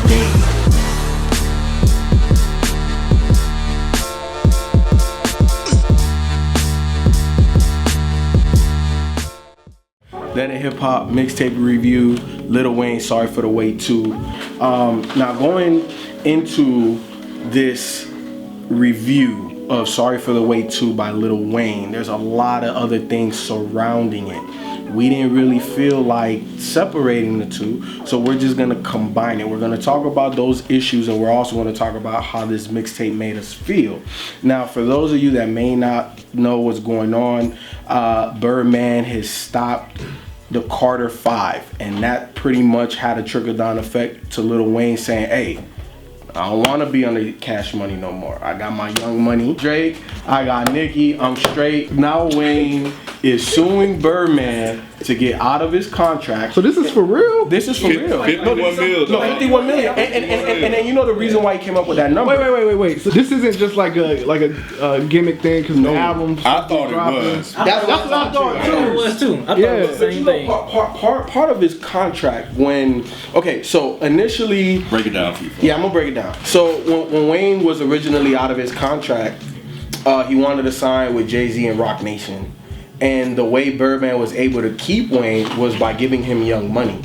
day. That a Hip Hop Mixtape review, Lil Wayne, Sorry for the Wait 2. Now going into this review of Sorry for the Wait 2 by Lil Wayne, there's a lot of other things surrounding it. We didn't really feel like separating the two, so we're just gonna combine it. We're gonna talk about those issues, and we're also gonna talk about how this mixtape made us feel. Now, for those of you that may not know what's going on, Birdman has stopped the Carter 5, and that pretty much had a trickle-down effect to Lil Wayne saying, hey, I don't want to be under Cash Money no more. I got my Young Money Drake, I got Nicki, I'm straight. Now Wayne is suing Birdman to get out of his contract. So this is for real? This is for real. 51 million. No, 51 million. And then you know the reason why he came up with that number. Wait. So this isn't just like a gimmick thing because the albums. I thought it was. That's what I thought too. It was too. I thought it was the same thing. Part of his contract when so initially Break it down for you. Yeah, I'm gonna break it down. So when Wayne was originally out of his contract, he wanted to sign with Jay-Z and Roc Nation. And the way Birdman was able to keep Wayne was by giving him Young Money.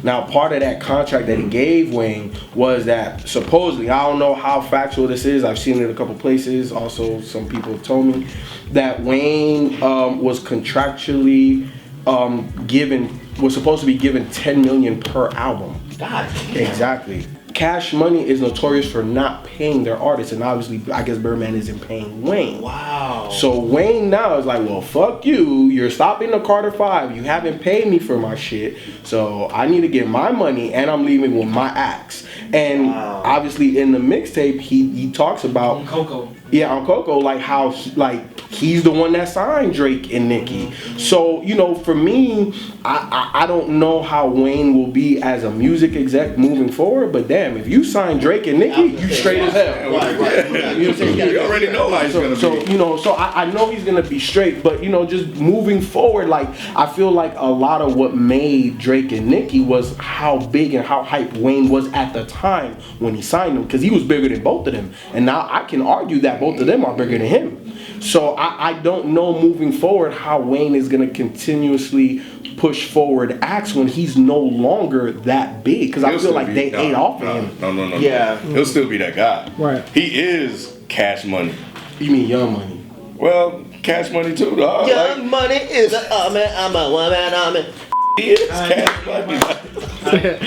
Now, part of that contract that he gave Wayne was that supposedly, I don't know how factual this is, I've seen it a couple places, also some people have told me, that Wayne was contractually was supposed to be given $10 million per album. God damn. Exactly. Cash Money is notorious for not paying their artists, and obviously, I guess Birdman isn't paying Wayne. Wow. So Wayne now is like, well, fuck you. You're stopping the Carter 5. You haven't paid me for my shit, so I need to get my money, and I'm leaving with my axe. And obviously, in the mixtape, he talks about On Coco. Yeah, on Coco, like how he's the one that signed Drake and Nicki. So, you know, for me, I don't know how Wayne will be as a music exec moving forward, but damn, if you sign Drake and Nicki, you straight as hell. Right. You already know how he's gonna be. So, you know, so I know he's gonna be straight, but you know, just moving forward, like I feel like a lot of what made Drake and Nicki was how big and how hyped Wayne was at the time when he signed them, because he was bigger than both of them. And now I can argue that both of them are bigger than him. So I don't know moving forward how Wayne is going to continuously push forward acts when he's no longer that big, because I feel like they ate off of him. No. Yeah. He'll still be that guy. Right. He is Cash Money. You mean Young Money? Well, Cash Money too, dog. Young Money is I'm a woman. He is Cash Money.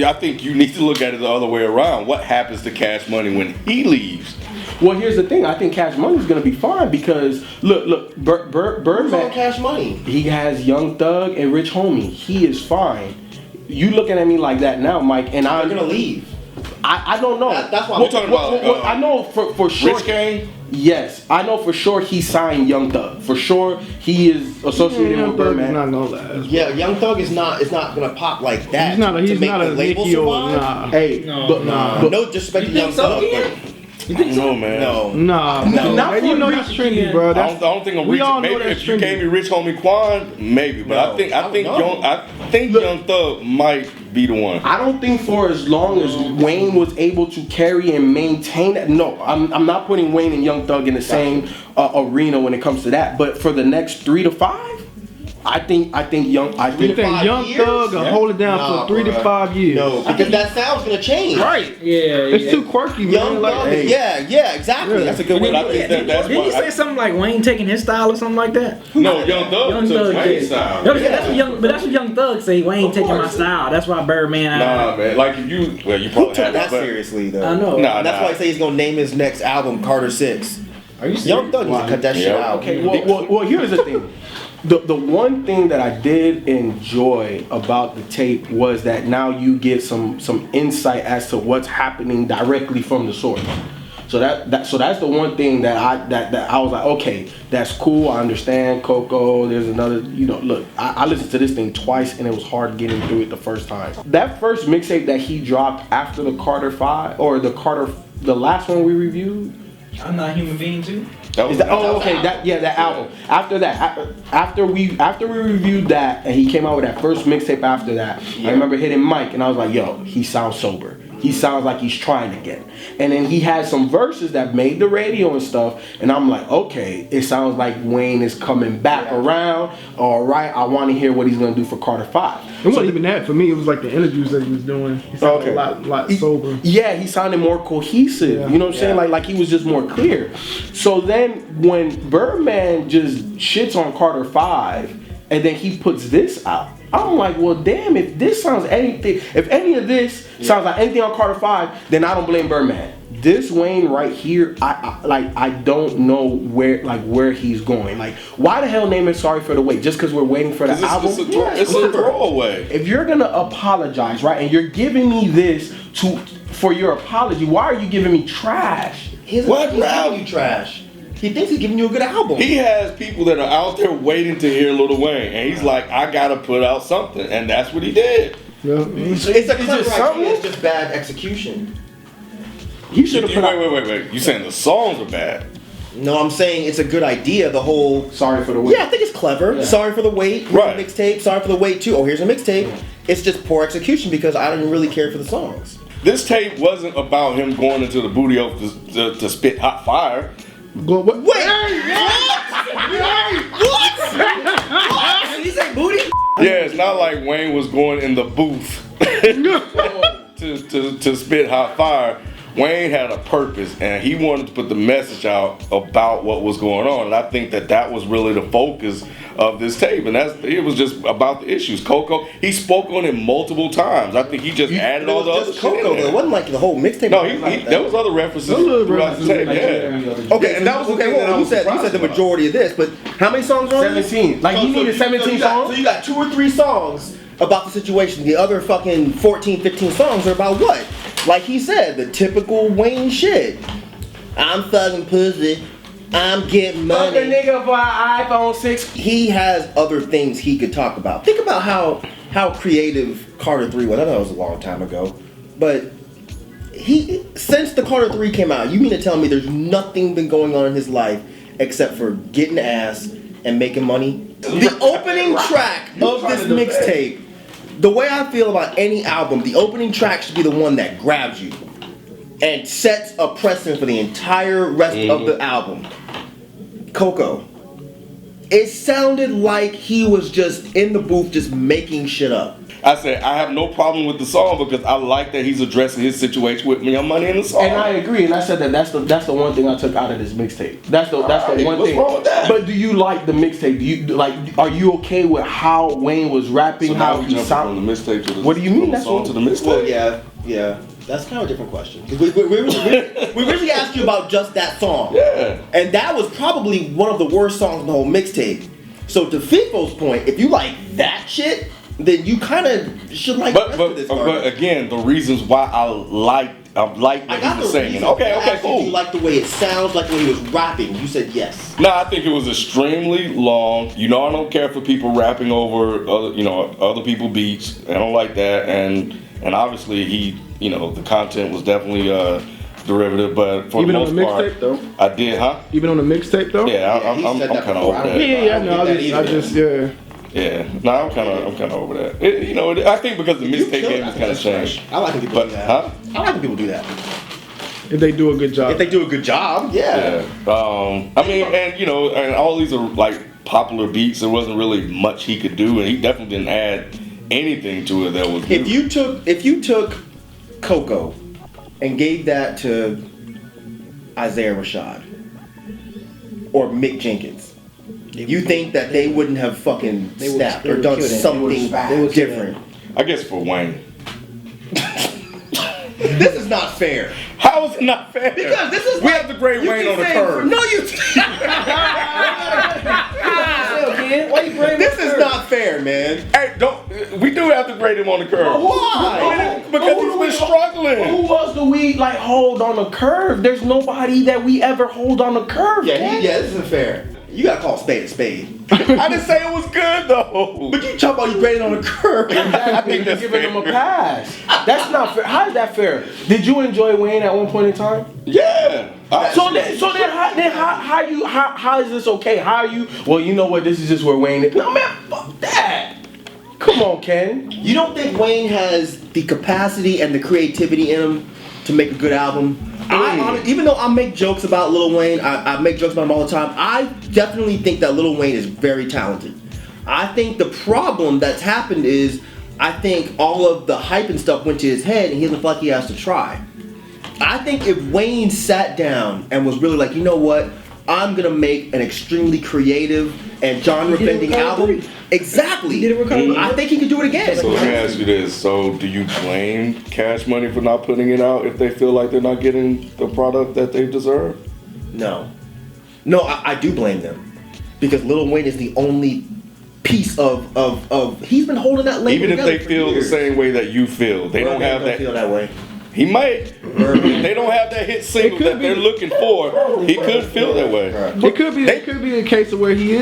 I think you need to look at it the other way around. What happens to Cash Money when he leaves? Well, here's the thing. I think Cash Money is going to be fine because look, Who's Birdman. on Cash Money? He has Young Thug and Rich Homie. He is fine. You looking at me like that now, Mike? And They're gonna leave. I don't know. That's why we're talking about. I know for sure. Rich Gang. Yes, I know for sure he signed Young Thug. For sure he is associated with Birdman. Not know that. Yeah, Young Thug is not gonna pop like that. He's not a the label Nicki or survive. nah. Hey, but No disrespect to You Young think so, Thug. Ian? You think No, man. No. Nah, not man, for you know Rich that's trendy, Gang. bro. I don't think I'm we rich. all know Maybe that's if you trendy. gave me Rich Homie Quan, maybe. But No, I think no. Young Thug might be the one. I don't think for as long as Wayne was able to carry and maintain that. No, I'm not putting Wayne and Young Thug in the same arena when it comes to that. But for the next 3 to 5, I think Young. You think 5 Young years? Thug will hold it down Nah, for 3 to bruh. 5 years? No, because that sound's gonna change. Right. Yeah. It's too quirky, Young man. Thug. Like, Yeah, exactly. Yeah. That's a good way. But I think that's Did he say why. something like Wayne taking his style or something like that? No, Young Thug Young took Thug Wayne's did. style. No, that's what Young Thug say. Wayne taking my style. That's why Birdman. Nah, man. Like if you, well, you Who probably took had that but- seriously though? I know. Nah, That's why I say he's gonna name his next album Carter 6. Are you serious? Young Thug needs to cut that shit Yeah. out. Okay, well, here's the thing. The one thing that I did enjoy about the tape was that now you get some insight as to what's happening directly from the source. So that's the one thing that I was like, okay, that's cool. I understand Coco. There's another, look, I listened to this thing twice and it was hard getting through it the first time. That first mixtape that he dropped after the Carter 5 or the last one we reviewed. I'm Not a Human Being too. That album. After that, after we reviewed that, and he came out with that first mixtape after that, I remember hitting Mike, and I was like, "Yo, he sounds sober. he sounds like he's trying again. And then he had some verses that made the radio and stuff, and I'm like, okay, it sounds like Wayne is coming back around. All right, I want to hear what he's gonna do for Carter 5. It wasn't even that for me. It was like the interviews that he was doing. He sounded a lot sober. Yeah, he sounded more cohesive. Yeah. You know what I'm saying? Like he was just more clear. So then when Birdman just shits on Carter 5, and then he puts this out, I'm like, well, damn, if this sounds anything, if any of this sounds like anything on Carter 5, then I don't blame Birdman. This Wayne right here, I don't know where he's going. Like, why the hell name it Sorry for the Wait? Just because we're waiting for the album? It's a throwaway. If you're gonna apologize, right, and you're giving me this for your apology, why are you giving me trash? He's giving you trash. He thinks he's giving you a good album. He has people that are out there waiting to hear Lil Wayne, and he's like, I gotta put out something, and that's what he did. Yeah. It's a clever idea, it's just bad execution. He should have put out. Wait. You saying the songs are bad? No, I'm saying it's a good idea. The whole Sorry for the Wait. Yeah, I think it's clever. Yeah. Sorry for the wait. Here's Right. a mixtape. Sorry for the wait too. Oh, here's a mixtape. It's just poor execution because I didn't really care for the songs. This tape wasn't about him going into the booty to spit hot fire. Go, what? Wait! What? Did he say booty? Yeah, it's not like Wayne was going in the booth to spit hot fire. Wayne had a purpose, and he wanted to put the message out about what was going on, and I think that was really the focus of this tape, and it was just about the issues. Coco, he spoke on it multiple times. I think he just added all the other shit Coco. in there. It wasn't like the whole mixtape. No, like there was other references throughout the tape. Yeah. Okay, and that was okay. Well, you said the majority of this, but how many songs are on this? 17. Like he needed 17 songs. So you got 2 or 3 songs about the situation. The other fucking 14, 15 songs are about what? Like he said, the typical Wayne shit. I'm fucking pussy. I'm getting money. Fuck a nigga for an iPhone 6. He has other things he could talk about. Think about how creative Carter 3 was. I know it was a long time ago, but since the Carter 3 came out, you mean to tell me there's nothing been going on in his life except for getting ass and making money? The opening track of this mixtape, the way I feel about any album, the opening track should be the one that grabs you and sets a precedent for the entire rest of the album. Coco. It sounded like he was just in the booth just making shit up. I said I have no problem with the song because I like that he's addressing his situation with Young Money in the song. And I agree, and I said that's the one thing I took out of this mixtape. That's the one what's thing. wrong with that? But do you like the mixtape? Do you are you okay with how Wayne was rapping? So how now we he jumping from the mixtape to the What do you mean? from the That's song what- to the mixtape. Well, yeah. That's kind of a different question. 'Cause we really asked you about just that song. Yeah. And that was probably one of the worst songs in the whole mixtape. So to FIFO's point, if you like that shit, then you kind of should like the rest of this But garbage. again, the reasons why I like I that got he the was singing. reason. Okay, I asked you, cool. do you like the way it sounds, like when he was rapping? You said yes. No, I think it was extremely long. You know, I don't care for people rapping over other people's beats. I don't like that, and obviously the content was definitely derivative, but for Even the on most the part, mixtape though. I did, huh? Even on the mixtape though. Yeah, Yeah, he I'm said that kind of before. over that. Yeah. No, I just yeah. Yeah, no, I'm kind of over that. I think because the mixtape game has kind of changed. I like when people do But, that. huh? I like when people do that. If they do a good job. If they do a good job, yeah. I mean, and all these are like popular beats. There wasn't really much he could do, and he definitely didn't add anything to it that was new. If you took Coco and gave that to Isaiah Rashad or Mick Jenkins, you think that they wouldn't have fucking snapped or done something different? I guess for Wayne. This is not fair. How is it not fair? Because this is we have to grade you Wayne keep on the saying curve. No, you. This is not fair, man. Hey, we do have to grade him on the curve. Why? Because he's been struggling. Who else do we hold on the curve? There's nobody that we ever hold on the curve. Yeah, this isn't fair. You gotta call a spade a spade. I didn't say it was good though. But you talk about you graded on the curve. I think you're giving him a pass. That's not fair. How is that fair? Did you enjoy Wayne at one point in time? Yeah. So then how is this okay? How are you? Well, you know what? This is just where Wayne is. No man, fuck that. Come Come on, Ken. You don't think Wayne has the capacity and the creativity in him to make a good album? Even though I make jokes about Lil Wayne, I make jokes about him all the time, I definitely think that Lil Wayne is very talented. I think the problem that's happened is, I think all of the hype and stuff went to his head and he doesn't feel like he has to try. I think if Wayne sat down and was really like, you know what, I'm gonna make an extremely creative and genre-bending album. Exactly. I think he could do it again. So let me ask you this: so do you blame Cash Money for not putting it out if they feel like they're not getting the product that they deserve? No, I do blame them because Lil Wayne is the only piece of he's been holding that label Even if together they feel the same way that you feel, they don't have that. Feel that way. He might. They don't have that hit single that they're looking for. He could feel that way. It could be a case of where he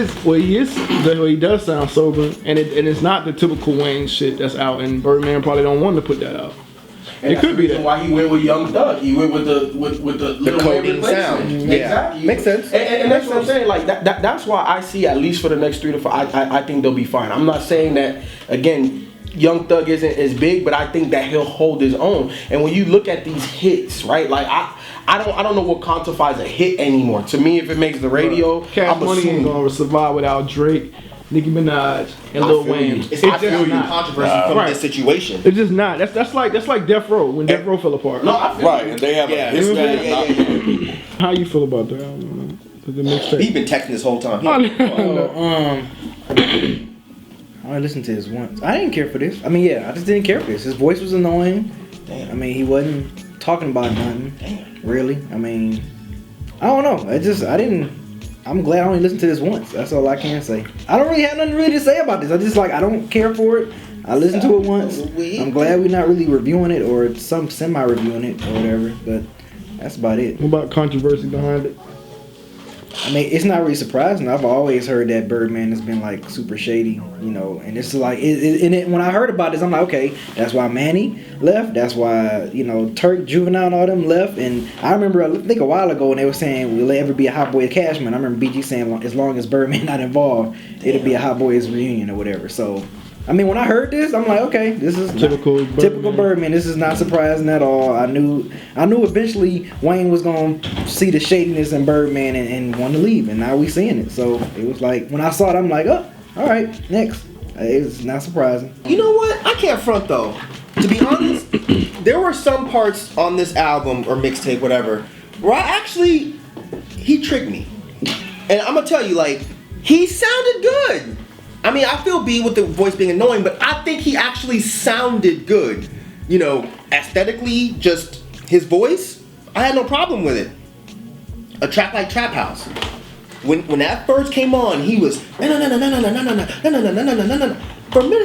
does sound sober, and it's not the typical Wayne shit that's out, and Birdman probably don't want to put that out. And it could be that why he went with Young Thug. He went with the Lil coding Wayne sound. Yeah, exactly. makes sense. And that's what I'm saying. Like that's why I see at least for the next 3 to 5. I think they'll be fine. I'm not saying that again. Young Thug isn't as big, but I think that he'll hold his own. And when you look at these hits, right? Like I don't know what quantifies a hit anymore. To me, if it makes the radio, Cash Money ain't gonna survive without Drake, Nicki Minaj, and Lil Wayne. It's just not controversy from this situation. It's just not. That's like Death Row when Death Row fell apart. No, I feel Right, and they have a history. How you feel about that album? The mixtape. He's been texting this whole time. I listened to this once. I didn't care for this. I mean, I just didn't care for this. His voice was annoying. Damn. I mean, he wasn't talking about nothing. Damn. Really. I mean, I don't know. I'm glad I only listened to this once. That's all I can say. I don't really have nothing really to say about this. I don't care for it. I listened to it once. I'm glad we're not really reviewing it or some semi-reviewing it or whatever. But that's about it. What about controversy behind it? I mean, it's not really surprising. I've always heard that Birdman has been like super shady, and it's like, when I heard about this, I'm like, okay, that's why Manny left. That's why, Turk, Juvenile, and all them left. And I remember, I think a while ago, when they were saying, will there ever be a Hot Boys Cashman? I remember BG saying, as long as Birdman not involved, it'll be a Hot Boys reunion or whatever. So, I mean, when I heard this, I'm like, okay, this is typical Birdman. This is not surprising at all. I knew eventually Wayne was gonna see the shadiness in Birdman and want to leave, and now we seeing it. So it was like, when I saw it, I'm like, oh, all right, next. It's not surprising. You know what? I can't front though. To be honest, there were some parts on this album or mixtape, whatever, where he tricked me, and I'm gonna tell you, like, he sounded good. I mean, I feel B with the voice being annoying, but I think he actually sounded good. Aesthetically, just his voice, I had no problem with it. A track like Trap House. When that first came on, he was For a minute,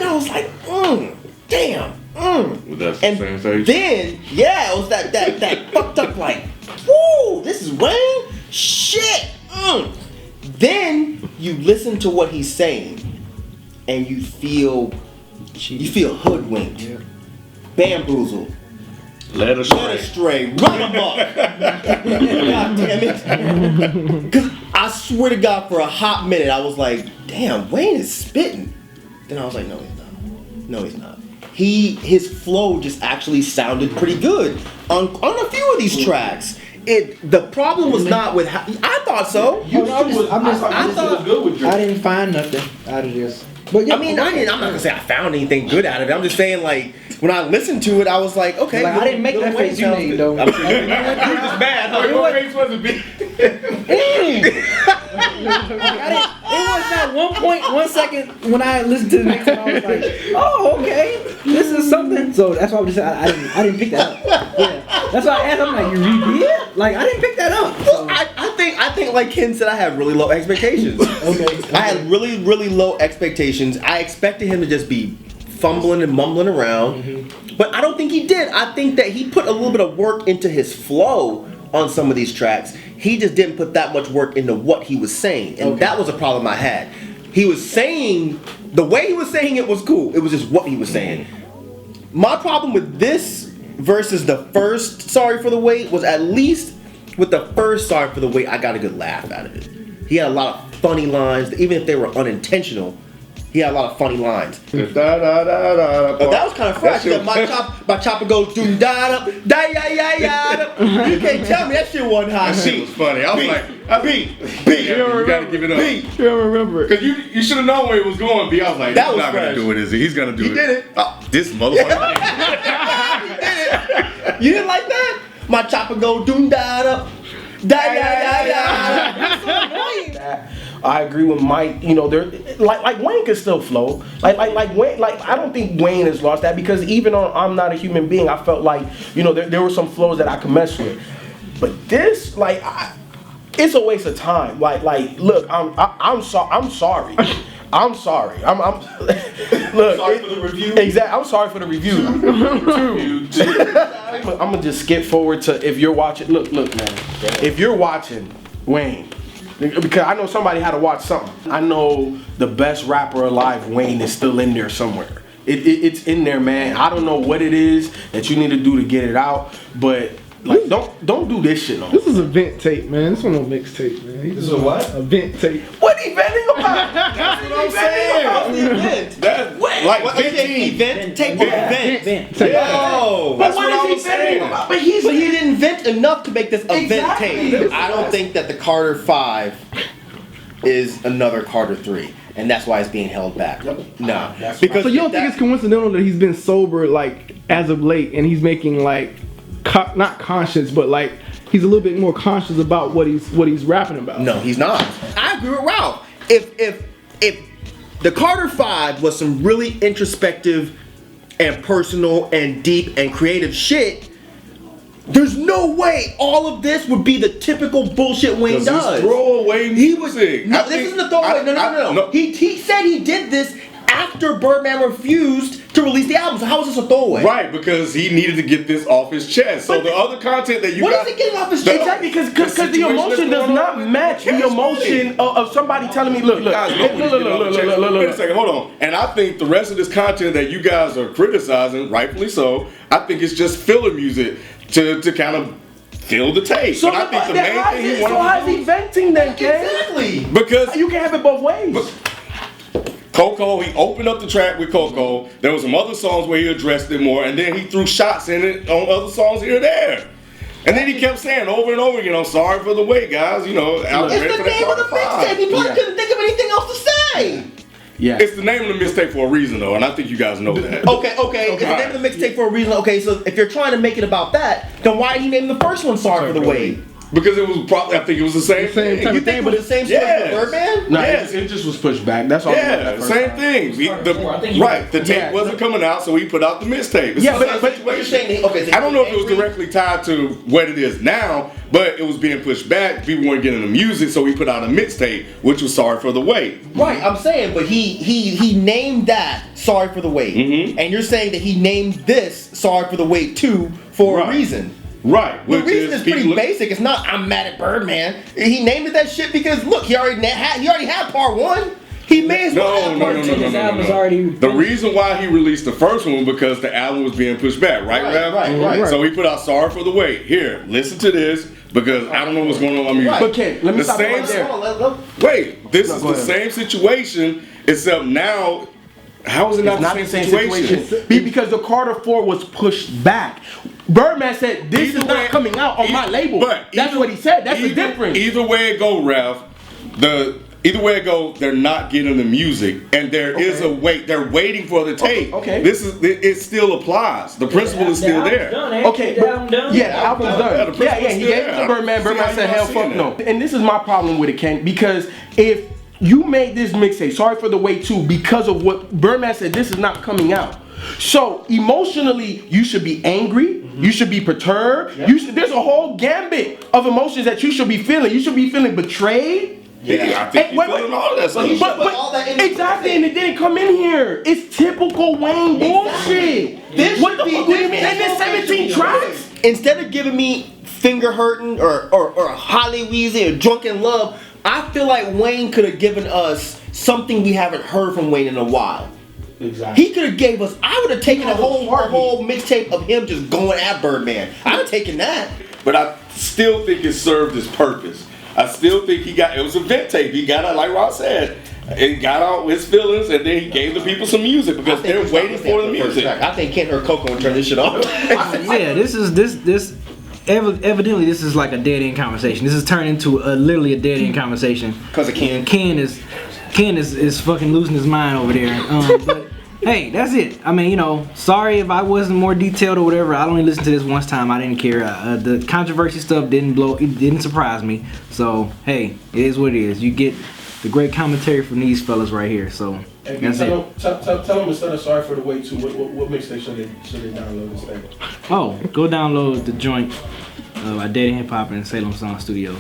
I was like, damn. Was that the same stage? Then, it was that fucked up like, woo, this is Wayne? Shit. Then you listen to what he's saying. And you feel hoodwinked, bamboozled, Led astray, run amok. God damn it! Because I swear to God, for a hot minute, I was like, "Damn, Wayne is spitting." Then I was like, "No, he's not. No, he's not." His flow just actually sounded pretty good on a few of these tracks. The problem was not with I thought so. I didn't find nothing out of this. But I'm not gonna say I found anything good out of it. I'm just saying, like, when I listened to it, I was like, okay. I didn't make that face you made, though. I'm sure you was bad. Your face wasn't big. It was not 1 second when I listened to the next one. I was like, oh, okay, this is something. So that's why I was just I didn't pick that up. Yeah, that's why I asked. I'm like, you redid? Like, I didn't pick that up. Well, I think like Ken said, I had really low expectations. Okay. I had really, really low expectations. I expected him to just be fumbling and mumbling around, but I don't think he did. I think that he put a little bit of work into his flow on some of these tracks. He just didn't put that much work into what he was saying, and that was a problem I had. He was saying, the way he was saying it was cool. It was just what he was saying. My problem with this versus the first Sorry for the Wait was, at least with the first Sorry for the Wait, I got a good laugh out of it. He had a lot of funny lines, even if they were unintentional. He had a lot of funny lines. Da, da, da, da, But that was kind of fresh. That shit- My chopper goes doom da da da ya ya ya. You can't tell me that shit wasn't hot. That shit was funny. I was like, beat. yeah, you gotta give it up. Beat. You don't remember it. Cause you should have known where it was going, B. I was like, That he's was not gonna fresh. do it, is he? He's gonna do it. He did it. Oh, this motherfucker. You didn't like that? My chopper go doom da da da ya ya ya. I agree with Mike. You know, there like Wayne can still flow. Like Wayne. Like I don't think Wayne has lost that because even on I'm Not a Human Being, I felt like there were some flows that I could mess with. But this it's a waste of time. Like look, I'm sorry. I'm sorry. I'm look. Sorry for the review. Exactly. I'm sorry for the review. I'm gonna just skip forward to if you're watching. Look, man. If you're watching Wayne. Because I know somebody had to watch something. I know the best rapper alive, Wayne, is still in there somewhere. It's in there, man. I don't know what it is that you need to do to get it out, but like don't do this shit on. This is a vent tape, man. This one no mixtape, man. This is a what? A vent tape. What he venting about? That's what I'm saying. That's Like what? Event? Tape or event? Vent. Tape. Oh, But what is he venting about? But he didn't vent enough to make this event Exactly. tape. I don't think that the Carter 5 is another Carter 3, and that's why it's being held back. No, because So you don't think it's coincidental that he's been sober like as of late, and he's making like not conscious, but like he's a little bit more conscious about what he's rapping about. No, he's not. I agree with Ralph. If the Carter 5 was some really introspective and personal and deep and creative shit, there's no way all of this would be the typical bullshit Wayne does. Throwaway music. No, this isn't a throwaway. No. He said he did this after Birdman refused to release the album. So how is this a throwaway? Right, because he needed to get this off his chest. So But the other content that you What got, is he getting off his chest? Exactly, because the emotion does not match the emotion of somebody telling me, look, Guys, wait a second, hold on. And I think the rest of this content that you guys are criticizing, rightfully so, I think it's just filler music to kind of fill the tape. So but I think the main thing he so how's he venting then, Ken? Exactly. because You can have it both ways. Coco, he opened up the track with Coco. There was some other songs where he addressed it more, and then he threw shots in it on other songs here and there. And then he kept saying over and over again, I'm sorry for the wait, guys. I was ready It's for the that name of the Carter 5. mixtape. He probably couldn't think of anything else to say. Yeah. It's the name of the mixtape for a reason, though, and I think you guys know that. Okay. It's the name of the mixtape for a reason. Okay, so if you're trying to make it about that, then why did he name the first one Sorry for the Wait? Because it was probably, I think it was the same thing. type You of think it was the same story Yes. for Birdman? No, Yes. it just was pushed back. That's all. Yeah, same thing. The tape wasn't coming out, so he put out the mixtape. It's Yeah, the same but What you're situation. saying? Okay, so I don't know if it was angry? directly tied to what it is now, but it was being pushed back. People weren't getting the music, so he put out a mixtape, which was Sorry for the Wait. Right, I'm saying, but he named that Sorry for the Wait, and you're saying that he named this Sorry for the Wait 2 for a Right. reason. Right. The Which reason is pretty people- basic. It's not I'm mad at Birdman. He named it that shit because look, he already had part 1. He may as well have part 2. His album's already The reason why he released the first one was because the album was being pushed back, right, Rav? Right. So he put out Sorry for the Wait. Here, listen to this because I don't know what's going on with my music. Right. But Ken, let me The stop same- right there. Hold on, Wait, this is go the ahead. same situation, except now, how is it It's not the same situation? Because the Carter 4 was pushed back. Birdman said, this Either is not way- coming out on my label. But That's what he said. That's the difference. Either way it go, Ralph, either way it go, they're not getting the music, and there is a wait. They're waiting for the tape. Okay. It still applies. The principle is still there. Okay, the album done. yeah, the album's Yeah, the done. principle's Yeah, he still gave it there. to Birdman. See Birdman how said, you're hell, not fuck seeing no. that. And this is my problem with it, Ken, because if you made this mixtape, Sorry for the Wait 2, because of what Birdman said, this is not coming out. So emotionally, you should be angry. You should be perturbed. There's a whole gambit of emotions that you should be feeling. You should be feeling betrayed. Yeah, I think Hey, he's wait, feeling wait. all that stuff. But all that in- Exactly, and it didn't come in here. It's typical Wayne bullshit. This What the should be- fuck do you mean? this And there's whole thing 17 should be tracks? Instead of giving me finger hurting or Holly Weezy or drunken love, I feel like Wayne could have given us something we haven't heard from Wayne in a while. Exactly. He could have gave us. I would have taken a whole mixtape of him just going at Birdman. I'd have taken that. But I still think it served its purpose. I still think it was a vent tape. He got it, like Ross said. He got out his feelings, and then he gave the people some music because they're waiting for the music. I think Ken or Coco would turn this shit off. Yeah, this evidently this is like a dead end conversation. This is turned into literally a dead end conversation. Because of Ken. Ken is fucking losing his mind over there. But hey, that's it. I mean, sorry if I wasn't more detailed or whatever. I only listened to this once time. I didn't care. The controversy stuff didn't surprise me. So hey, it is what it is. You get the great commentary from these fellas right here. So that's it. Tell them instead of Sorry for the Wait 2, what mixtape should they download instead? Oh, go download the joint by Dead Hip Hop and Salem Sound Studios.